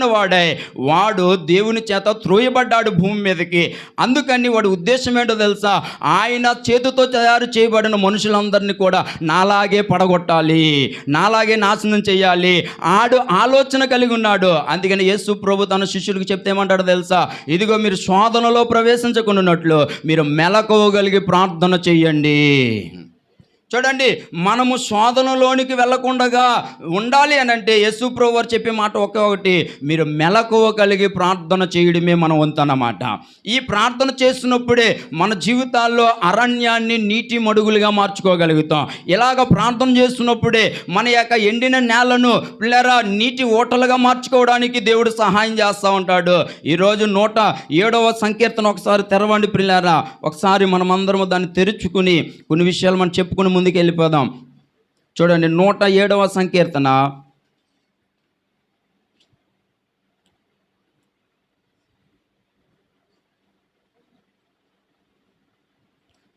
వాడే వాడు దేవుని చేత త్రోయబడ్డాడు భూమి మీదకి. అందుకని వాడి ఉద్దేశం ఏంటో తెలుసా? ఆయన చేతితో తయారు చేయబడిన మనుషులందరినీ కూడా నాలాగే పడగొట్టాలి, నాలాగే నాశనం చేయాలి ఆడు ఆలోచన కలిగి ఉన్నాడు. అందుకని యేసు ప్రభు తన శిష్యులకు చెప్తే ఏమంటాడో తెలుసా? ఇదిగో మీరు శోధనలో ప్రవేశించకున్నట్లు మీరు మెలకువగలిగి ప్రార్థన చెయ్యండి. చూడండి, మనము శోధనలోనికి వెళ్ళకుండా ఉండాలి అని అంటే యేసు ప్రభు వారు చెప్పే మాట ఒకటి, మీరు మెలకువ కలిగి ప్రార్థన చేయడమే మన వంతు అన్నమాట. ఈ ప్రార్థన చేస్తున్నప్పుడే మన జీవితాల్లో అరణ్యాన్ని నీటి మడుగులుగా మార్చుకోగలుగుతాం. ఇలాగ ప్రార్థన చేస్తున్నప్పుడే మన యొక్క ఎండిన నేలను పిల్లరా నీటి ఓటలుగా మార్చుకోవడానికి దేవుడు సహాయం చేస్తూ ఉంటాడు. ఈరోజు 107వ సంకీర్తన ఒకసారి తెరవండి పిల్లరా. ఒకసారి మనమందరము దాన్ని తెరుచుకుని కొన్ని విషయాలు మనం చెప్పుకుని ముందుకు వెళ్ళిపోదాం. చూడండి, 107వ సంకీర్తన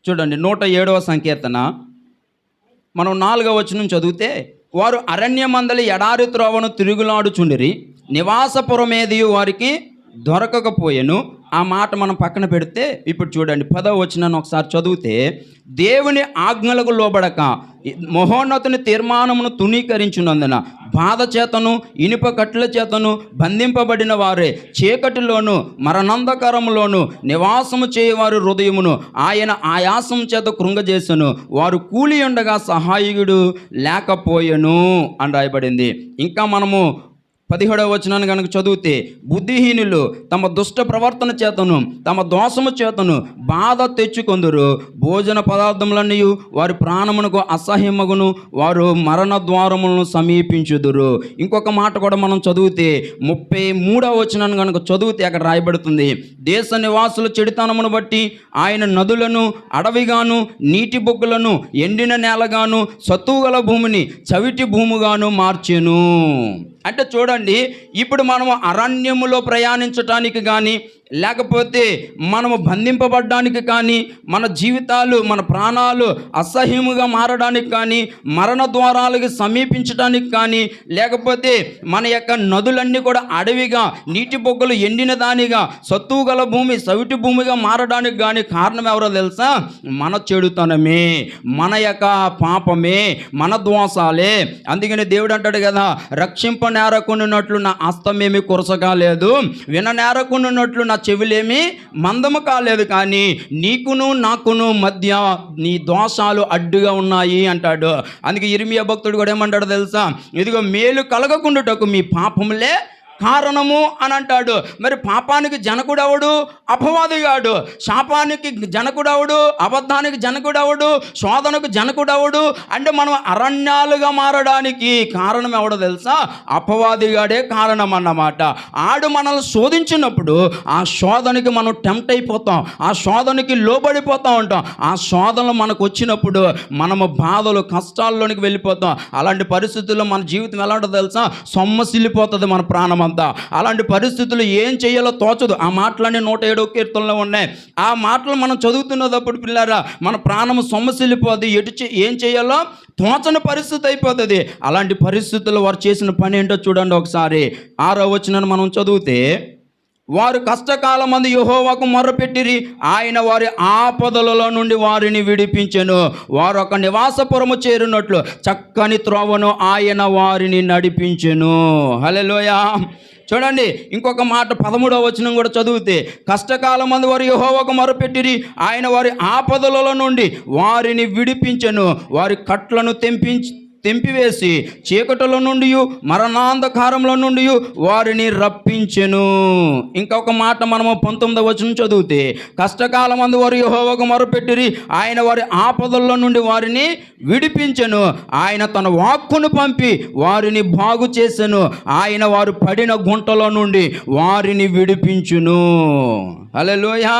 చూడండి 107వ సంకీర్తన మనం 4వ వచనం చదివితే, వారు అరణ్యమందలి ఎడారి త్రోవను తిరుగులాడుచుండిరి, నివాసపురమేది వారికి దొరకకపోయెను. ఆ మాట మనం పక్కన పెడితే ఇప్పుడు చూడండి 10వ వచనాన్ని ఒకసారి చదివితే, దేవుని ఆజ్ఞలకు లోబడక మహోన్నతుని తీర్మానమును తునీకరించున్నందున బాధ చేతను ఇనుప కట్ల చేతను బంధింపబడిన వారే చీకటిలోను మరణాంధకారములోను నివాసము చేయవారు హృదయమును ఆయన ఆయాసం చేత కృంగజేసెను, వారు కూలి ఉండగా సహాయకుడు లేకపోయెను అని రాయబడింది. ఇంకా మనము 17వ వచనాన్ని కనుక చదివితే, బుద్ధిహీనులు తమ దుష్ట ప్రవర్తన చేతను తమ దోషము చేతను బాధ తెచ్చుకొందురు, భోజన పదార్థములన్నీ వారి ప్రాణమునకు అసహ్యమగును, వారు మరణ ద్వారములను సమీపించుదురు. ఇంకొక మాట కూడా మనం చదివితే 33వ వచనాన్ని కనుక చదివితే అక్కడ రాయబడుతుంది, దేశ నివాసుల చెడుతనమును బట్టి ఆయన నదులను అడవిగాను నీటి బొగ్గులను ఎండిన నేలగాను సత్తుగల భూమిని చవిటి భూమిగాను మార్చెను. అంటే చూడండి, ఇప్పుడు మనము అరణ్యములో ప్రయాణించటానికి కానీ లేకపోతే మనము బంధింపబడ్డానికి కానీ మన జీవితాలు మన ప్రాణాలు అసహ్యముగా మారడానికి కానీ మరణ ద్వారాలకు సమీపించడానికి కానీ లేకపోతే మన యొక్క నదులన్నీ కూడా అడవిగా నీటి బొగ్గలు ఎండిన దానిగా సత్తువు గల భూమి సవిటి భూమిగా మారడానికి కానీ కారణం ఎవరో తెలుసా? మన చెడుతనమే, మన యొక్క పాపమే, మన దోషాలే. అందుకని దేవుడు అంటాడు కదా, రక్షింప నేరకున్నట్లు నా హస్తమేమి కురసగా లేదు, విన నేరకున్నట్లు నా చెవులేమి మందము కాలేదు, కానీ నీకును నాకును మధ్య నీ దోషాలు అడ్డుగా ఉన్నాయి అంటాడు. అందుకే ఇర్మియా భక్తుడు కూడా ఏమంటాడు తెలుసా? ఇదిగో మేలు కలగకుండాటకు మీ పాపములే కారణము అని అంటాడు. మరి పాపానికి జనకుడవుడు అపవాదిగాడు, శాపానికి జనకుడవుడు, అబద్ధానికి జనకుడవుడు, శోధనకు జనకుడవుడు. అంటే మనం అరణ్యాలుగా మారడానికి కారణం ఎవడో తెలుసా? అపవాదిగాడే కారణం అన్నమాట. ఆడు మనల్ని శోధించినప్పుడు ఆ శోధనకి మనం టెంప్ట్ అయిపోతాం, ఆ శోధనకి లోబడిపోతూ ఉంటాం. ఆ శోధనలు మనకు వచ్చినప్పుడు మనము బాధలు కష్టాల్లోనికి వెళ్ళిపోతాం. అలాంటి పరిస్థితుల్లో మన జీవితం ఎలా ఉంటుందో తెలుసా? సొమ్మసిల్లిపోతుంది మన ప్రాణం. అలాంటి పరిస్థితులు ఏం చేయాలో తోచదు. ఆ మాటలన్నీ 107వ కీర్తనలో ఉన్నాయి. ఆ మాటలు మనం చదువుతున్నప్పుడు పిల్లారా మన ప్రాణము సొమ్మసిల్లిపోద్ది, ఏం చేయాలో తోచని పరిస్థితి అయిపోతుంది. అలాంటి పరిస్థితుల్లో వారు చేసిన పని ఏంటో చూడండి ఒకసారి. 6వ వచనాన్ని మనం చదివితే, వారు కష్టకాలమందు యెహోవాకు మొర్రపెట్టిరి, ఆయన వారి ఆపదలలో నుండి వారిని విడిపించెను, వారు ఒక నివాసపురము చేరినట్లు చక్కని త్రోవను ఆయన వారిని నడిపించెను. హల్లెలూయా. చూడండి ఇంకొక మాట 13వ వచనం కూడా చదివితే, కష్టకాలమందు వారు యెహోవాకు మొర్రపెట్టిరి, ఆయన వారి ఆపదలలో నుండి వారిని విడిపించెను, వారి కట్లను తెంపివేసి చీకటిలో నుండి మరణాంధకారంలో నుండి వారిని రప్పించెను. ఇంకొక మాట మనము 19వ వచనం చదివితే, కష్టకాలమందు వారు యెహోవాకు మొర్రపెట్టిరి, ఆయన వారి ఆపదల్లో నుండి వారిని విడిపించెను, ఆయన తన వాక్కును పంపి వారిని బాగు చేసెను, ఆయన వారు పడిన గుంటలో నుండి వారిని విడిపించును. హల్లెలూయా.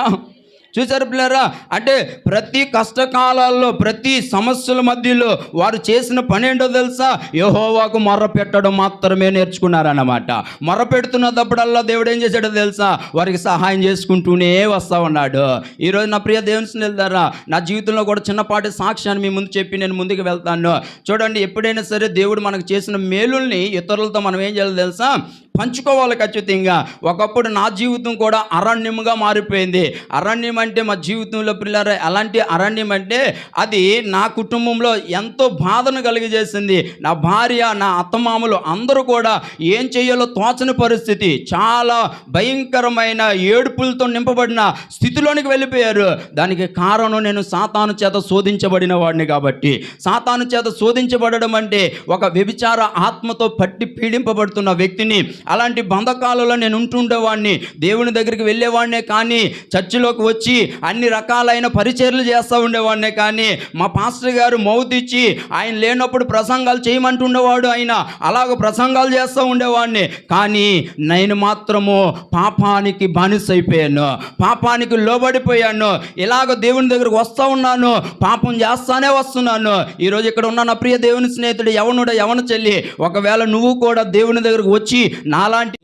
చూసారు పిల్లరా? అంటే ప్రతి కష్టకాలాల్లో ప్రతి సమస్యల మధ్యలో వారు చేసిన పని ఏంటో తెలుసా? యెహోవాకు మొర్ర పెట్టడం మాత్రమే నేర్చుకున్నారన్నమాట. మొర్ర పెడుతున్నప్పుడల్లా దేవుడు ఏం చేశాడో తెలుసా? వారికి సహాయం చేసుకుంటూనే వస్తూ ఉన్నాడు. ఈరోజు నా ప్రియ దేవుని స్నేహితులారా, నా జీవితంలో కూడా చిన్నపాటి సాక్ష్యాన్ని మీ ముందు చెప్పి నేను ముందుకు వెళ్తాను. చూడండి, ఎప్పుడైనా సరే దేవుడు మనకు చేసిన మేలుల్ని ఇతరులతో మనం ఏం చేయాలో తెలుసా? పంచుకోవాలి ఖచ్చితంగా. ఒకప్పుడు నా జీవితం కూడా అరణ్యముగా మారిపోయింది. అరణ్యం అంటే మా జీవితంలో పిల్లలు ఎలాంటి అరణ్యం అంటే అది నా కుటుంబంలో ఎంతో బాధను కలిగజేసింది. నా భార్య, నా అత్తమామలు అందరూ కూడా ఏం చేయాలో తోచని పరిస్థితి, చాలా భయంకరమైన ఏడుపులతో నింపబడిన స్థితిలోనికి వెళ్ళిపోయారు. దానికి కారణం నేను సాతాను చేత శోధించబడిన వాడిని కాబట్టి. సాతాను చేత శోధించబడడం అంటే ఒక వ్యభిచార ఆత్మతో పట్టి పీడింపబడుతున్న వ్యక్తిని. అలాంటి బంధకాలలో నేను ఉంటుండేవాడిని. దేవుని దగ్గరికి వెళ్ళేవాడినే కానీ, చర్చిలోకి వచ్చి అన్ని రకాలైన పరిచర్యలు చేస్తూ ఉండేవాడినే కానీ, మా పాస్టర్ గారు మౌత్ ఇచ్చి ఆయన లేనప్పుడు ప్రసంగాలు చేయమంటుండేవాడు. ఆయన అలాగ ప్రసంగాలు చేస్తూ ఉండేవాడిని. కానీ నేను మాత్రము పాపానికి బానిసైపోయాను, పాపానికి లోబడిపోయాను. ఇలాగ దేవుని దగ్గరకు వస్తూ ఉన్నాను, పాపం చేస్తానే వస్తున్నాను. ఈరోజు ఇక్కడ ఉన్న నా ప్రియ దేవుని స్నేహితుడు, యవనుడ, యవన చెల్లి, ఒకవేళ నువ్వు కూడా దేవుని దగ్గరకు వచ్చి నాలాంటి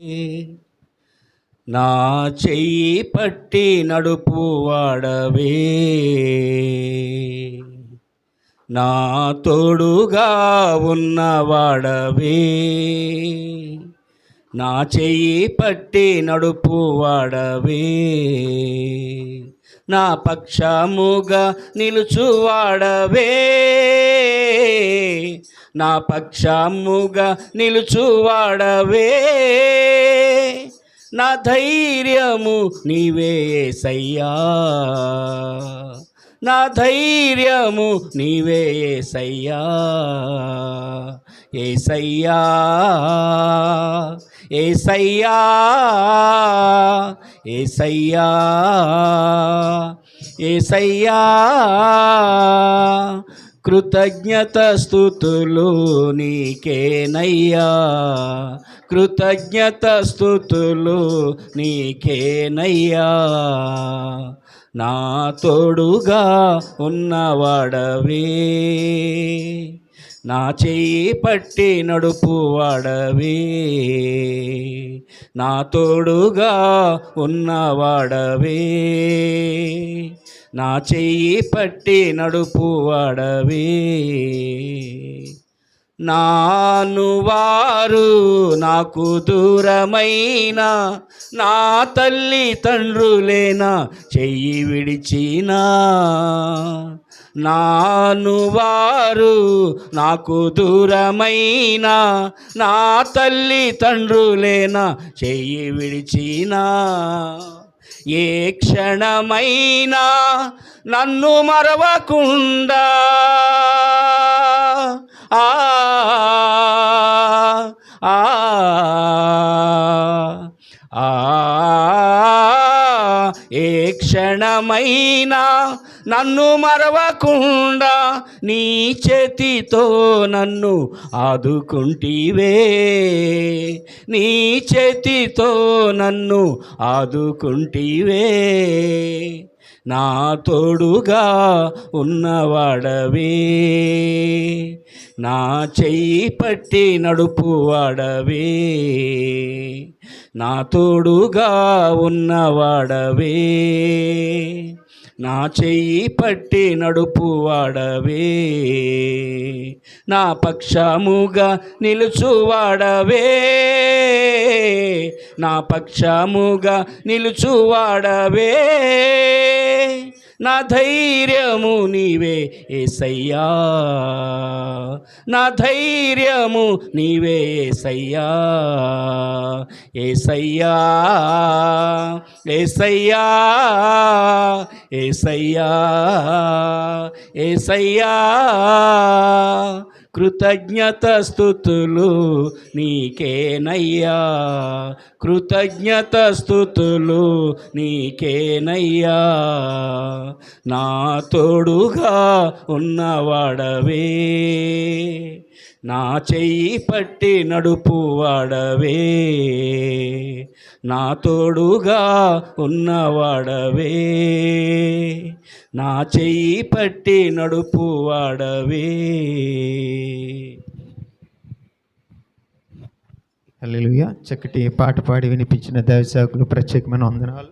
నా చెయ్యి పట్టి నడుపు వాడవే, నా తోడుగా ఉన్నవాడవే, నా చెయ్యి పట్టి నడుపు వాడవే, నా పక్షముగా నిలుచువాడవే, నా పక్షముగా నిలుచువాడవే, నా ధైర్యము నీవే యేసయ్యా, నా ధైర్యము నీవే యేసయ్యా, యేసయ్యా, యేసయ్యా, యేసయ్యా, యేసయ్యా. కృతజ్ఞత స్తుతులు నీకేనయ్యా, కృతజ్ఞత స్తుతులు నీకేనయ్యా, నా తోడుగా ఉన్నవాడవే, నా చెయ్యి పట్టి నడుపు వాడవే, నా తోడుగా ఉన్నవాడవే, నా చెయ్యి పట్టి నడుపు వాడవే. నాను వారు నాకు దూరమైన, నా తల్లి తండ్రులేనా చెయ్యి విడిచినా, నాను వారు నాకు దూరమైన, నా తల్లి తండ్రులేనా చెయ్యి విడిచినా, ఏ క్షణమైనా నన్ను మరవకుండా ఆ ఆ ఆ ఏ క్షణమైనా నన్ను మరవకుండా నీ చేతితో నన్ను ఆదుకుంటివే, నీ చేతితో నన్ను ఆదుకుంటివే, నా తోడుగా ఉన్నవాడవే, నా చెయ్యి పట్టి నడుపు వాడవే, నా తోడుగా ఉన్నవాడవే, నా చెయ్యి పట్టి నడుపు వాడవే, నా పక్షముగా నిలుచువాడవే, నా పక్షముగా నిలుచువాడవే, నా ధైర్యము నీవే యేసయ్యా, నా ధైర్యము నీవే యేసయ్యా, యేసయ్యా, యేసయ్యా, యేసయ్యా, యేసయ్యా. కృతజ్ఞత స్తుతులు నీకేనయ్యా, కృతజ్ఞత స్తుతులు నీకేనయ్యా, నా తోడుగా ఉన్నవాడవే, నా చెయ్యి పట్టి నడుపు వాడవే, నా తోడుగా ఉన్నవాడవే, నా చెయ్యి పట్టి నడుపు వాడవే. హల్లెలూయా. చక్కటి పాట పాడి వినిపించిన దైవ సేవకులు ప్రత్యేకమైన వందనాలు.